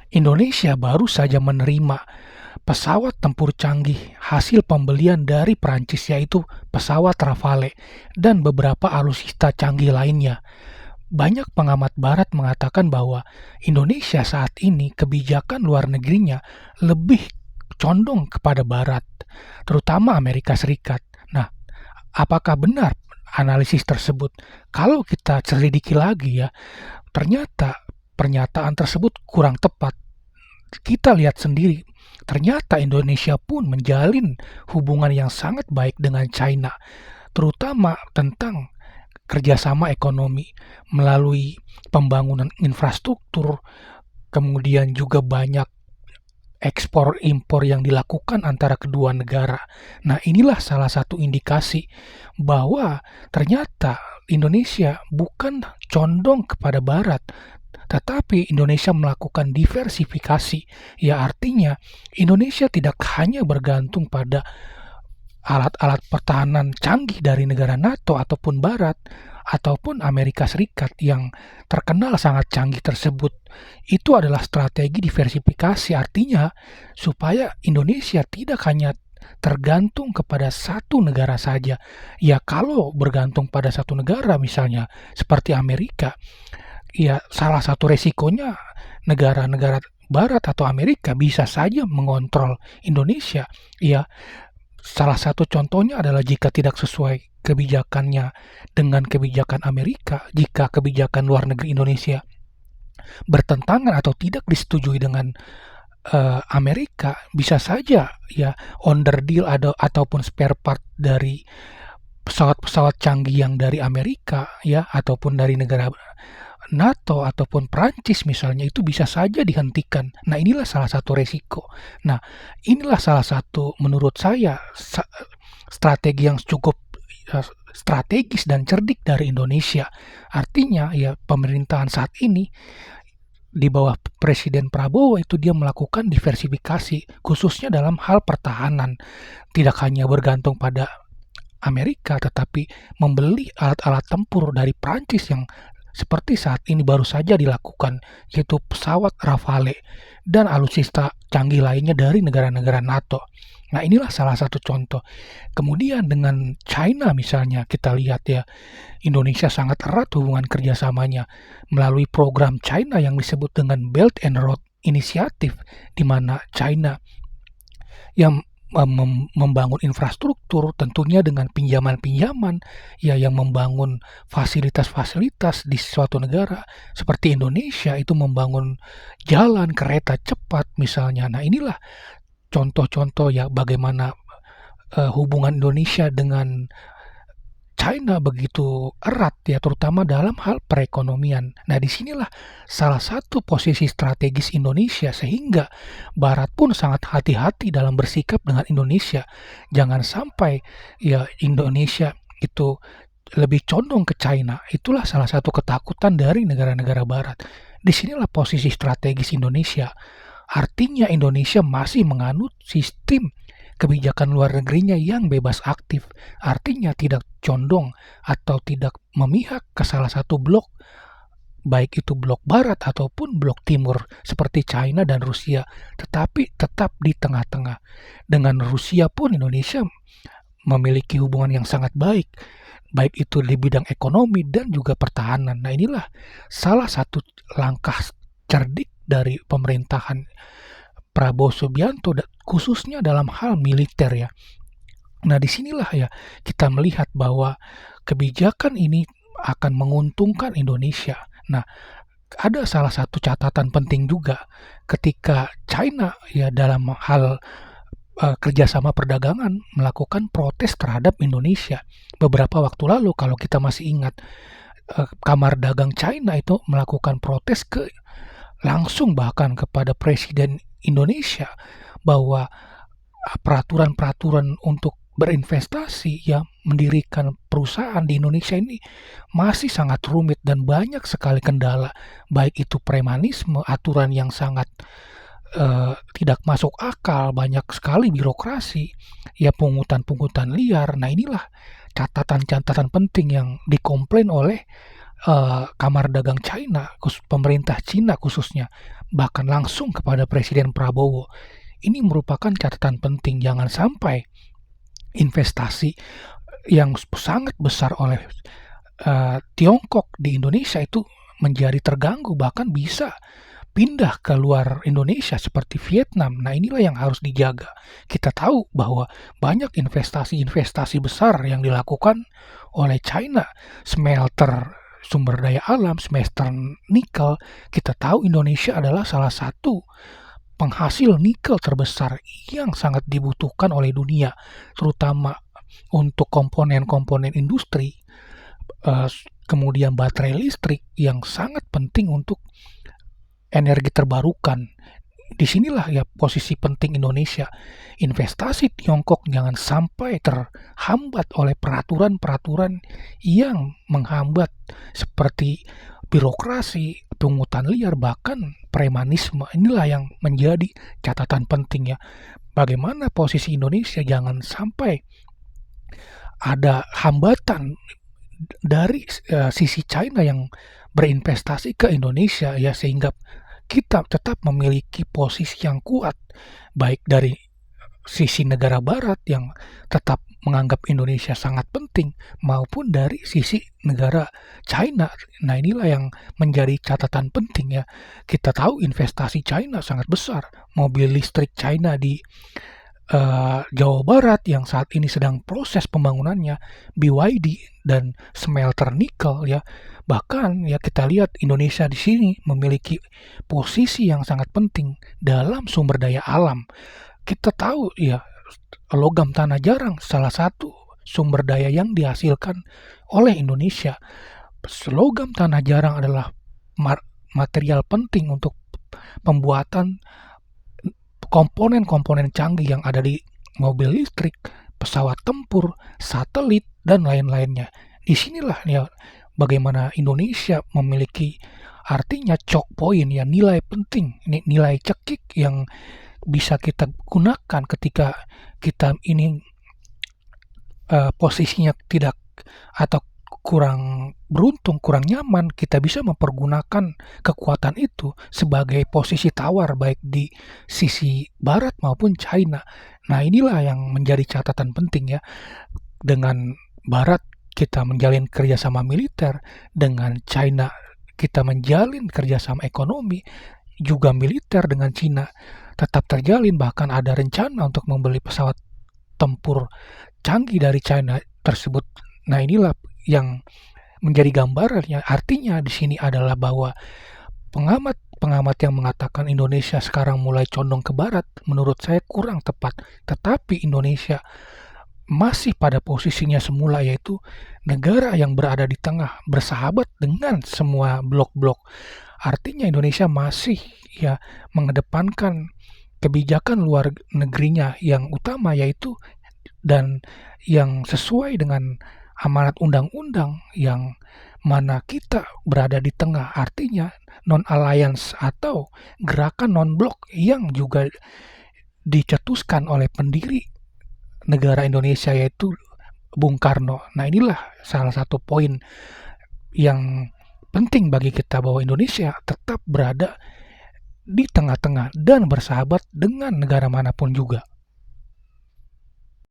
Indonesia baru saja menerima pesawat tempur canggih hasil pembelian dari Prancis, yaitu pesawat Rafale dan beberapa alutsista canggih lainnya. Banyak pengamat barat mengatakan bahwa Indonesia saat ini kebijakan luar negerinya lebih condong kepada barat, terutama Amerika Serikat. Nah, apakah benar analisis tersebut? Kalau kita selidiki lagi ya, ternyata pernyataan tersebut kurang tepat. Kita lihat sendiri, ternyata Indonesia pun menjalin hubungan yang sangat baik dengan China, terutama tentang kerjasama ekonomi melalui pembangunan infrastruktur, kemudian juga banyak ekspor impor yang dilakukan antara kedua negara. Nah, inilah salah satu indikasi bahwa ternyata Indonesia bukan condong kepada barat, tetapi Indonesia melakukan diversifikasi. Ya, artinya Indonesia tidak hanya bergantung pada alat-alat pertahanan canggih dari negara NATO ataupun barat ataupun Amerika Serikat yang terkenal sangat canggih tersebut. Itu adalah strategi diversifikasi, artinya supaya Indonesia tidak hanya tergantung kepada satu negara saja. Ya, kalau bergantung pada satu negara misalnya seperti Amerika, ya salah satu resikonya negara-negara barat atau Amerika bisa saja mengontrol Indonesia. Ya, salah satu contohnya adalah jika tidak sesuai kebijakannya dengan kebijakan Amerika, jika kebijakan luar negeri Indonesia bertentangan atau tidak disetujui dengan Amerika, bisa saja ya underdeal ataupun spare part dari pesawat-pesawat canggih yang dari Amerika ya ataupun dari negara NATO ataupun Prancis misalnya itu bisa saja dihentikan. Nah, inilah salah satu resiko. Nah, inilah salah satu menurut saya strategi yang cukup strategis dan cerdik dari Indonesia. Artinya ya pemerintahan saat ini di bawah Presiden Prabowo itu dia melakukan diversifikasi khususnya dalam hal pertahanan. Tidak hanya bergantung pada Amerika tetapi membeli alat-alat tempur dari Prancis yang seperti saat ini baru saja dilakukan, yaitu pesawat Rafale dan alutsista canggih lainnya dari negara-negara NATO. Nah, inilah salah satu contoh. Kemudian dengan China misalnya kita lihat ya, Indonesia sangat erat hubungan kerjasamanya melalui program China yang disebut dengan Belt and Road Initiative, di mana China yang membangun infrastruktur tentunya dengan pinjaman-pinjaman ya yang membangun fasilitas-fasilitas di suatu negara seperti Indonesia itu membangun jalan kereta cepat misalnya. Nah, inilah contoh-contoh ya bagaimana hubungan Indonesia dengan China begitu erat ya terutama dalam hal perekonomian. Nah, disinilah salah satu posisi strategis Indonesia sehingga Barat pun sangat hati-hati dalam bersikap dengan Indonesia. Jangan sampai ya Indonesia itu lebih condong ke China. Itulah salah satu ketakutan dari negara-negara Barat. Disinilah posisi strategis Indonesia. Artinya Indonesia masih menganut sistem kebijakan luar negerinya yang bebas aktif, artinya tidak condong atau tidak memihak ke salah satu blok, baik itu blok barat ataupun blok timur seperti China dan Rusia, tetapi tetap di tengah-tengah. Dengan Rusia pun Indonesia memiliki hubungan yang sangat baik, baik itu di bidang ekonomi dan juga pertahanan. Nah, inilah salah satu langkah cerdik dari pemerintahan Prabowo Subianto khususnya dalam hal militer ya. Nah, disinilah ya kita melihat bahwa kebijakan ini akan menguntungkan Indonesia. Nah, ada salah satu catatan penting juga ketika China ya dalam hal kerjasama perdagangan melakukan protes terhadap Indonesia. Beberapa waktu lalu kalau kita masih ingat Kamar Dagang China itu melakukan protes langsung bahkan kepada Presiden Indonesia bahwa peraturan-peraturan untuk berinvestasi ya mendirikan perusahaan di Indonesia ini masih sangat rumit dan banyak sekali kendala, baik itu premanisme, aturan yang sangat tidak masuk akal, banyak sekali birokrasi, ya pungutan-pungutan liar. Nah, inilah catatan-catatan penting yang dikomplain oleh Kamar Dagang China, pemerintah Cina khususnya, bahkan langsung kepada Presiden Prabowo. Ini merupakan catatan penting, jangan sampai investasi yang sangat besar oleh Tiongkok di Indonesia itu menjadi terganggu, bahkan bisa pindah ke luar Indonesia seperti Vietnam. Nah, inilah yang harus dijaga. Kita tahu bahwa banyak investasi-investasi besar yang dilakukan oleh China, smelter sumber daya alam, smelter nikel. Kita tahu Indonesia adalah salah satu penghasil nikel terbesar yang sangat dibutuhkan oleh dunia, terutama untuk komponen-komponen industri, kemudian baterai listrik yang sangat penting untuk energi terbarukan. Disinilah ya posisi penting Indonesia. Investasi Tiongkok jangan sampai terhambat oleh peraturan-peraturan yang menghambat seperti birokrasi, pungutan liar, bahkan premanisme. Inilah yang menjadi catatan penting ya. Bagaimana posisi Indonesia jangan sampai ada hambatan dari sisi China yang berinvestasi ke Indonesia ya, sehingga kita tetap memiliki posisi yang kuat baik dari sisi negara barat yang tetap menganggap Indonesia sangat penting maupun dari sisi negara China. Nah, inilah yang menjadi catatan penting ya. Kita tahu investasi China sangat besar. Mobil listrik China di Jawa Barat yang saat ini sedang proses pembangunannya, BYD dan smelter nikel ya. Bahkan ya kita lihat Indonesia di sini memiliki posisi yang sangat penting dalam sumber daya alam. Kita tahu ya logam tanah jarang salah satu sumber daya yang dihasilkan oleh Indonesia. Logam tanah jarang adalah material penting untuk pembuatan komponen-komponen canggih yang ada di mobil listrik, pesawat tempur, satelit, dan lain-lainnya. Disinilah ya bagaimana Indonesia memiliki artinya choke point ya, nilai penting, nilai cekik yang bisa kita gunakan ketika kita ini posisinya tidak atau kurang beruntung, kurang nyaman, kita bisa mempergunakan kekuatan itu sebagai posisi tawar baik di sisi barat maupun China. Nah, inilah yang menjadi catatan penting ya. Dengan barat kita menjalin kerjasama militer, dengan China kita menjalin kerjasama ekonomi, juga militer dengan China tetap terjalin, bahkan ada rencana untuk membeli pesawat tempur canggih dari China tersebut. Nah, inilah yang menjadi gambarannya. Artinya di sini adalah bahwa pengamat yang mengatakan Indonesia sekarang mulai condong ke barat, menurut saya kurang tepat. Tetapi Indonesia masih pada posisinya semula, yaitu negara yang berada di tengah, bersahabat dengan semua blok-blok. Artinya Indonesia masih ya mengedepankan kebijakan luar negerinya yang utama, yaitu dan yang sesuai dengan amanat undang-undang, yang mana kita berada di tengah, artinya non-alliance atau gerakan non-blok yang juga dicetuskan oleh pendiri negara Indonesia yaitu Bung Karno. Nah, inilah salah satu poin yang penting bagi kita bahwa Indonesia tetap berada di tengah-tengah dan bersahabat dengan negara manapun juga.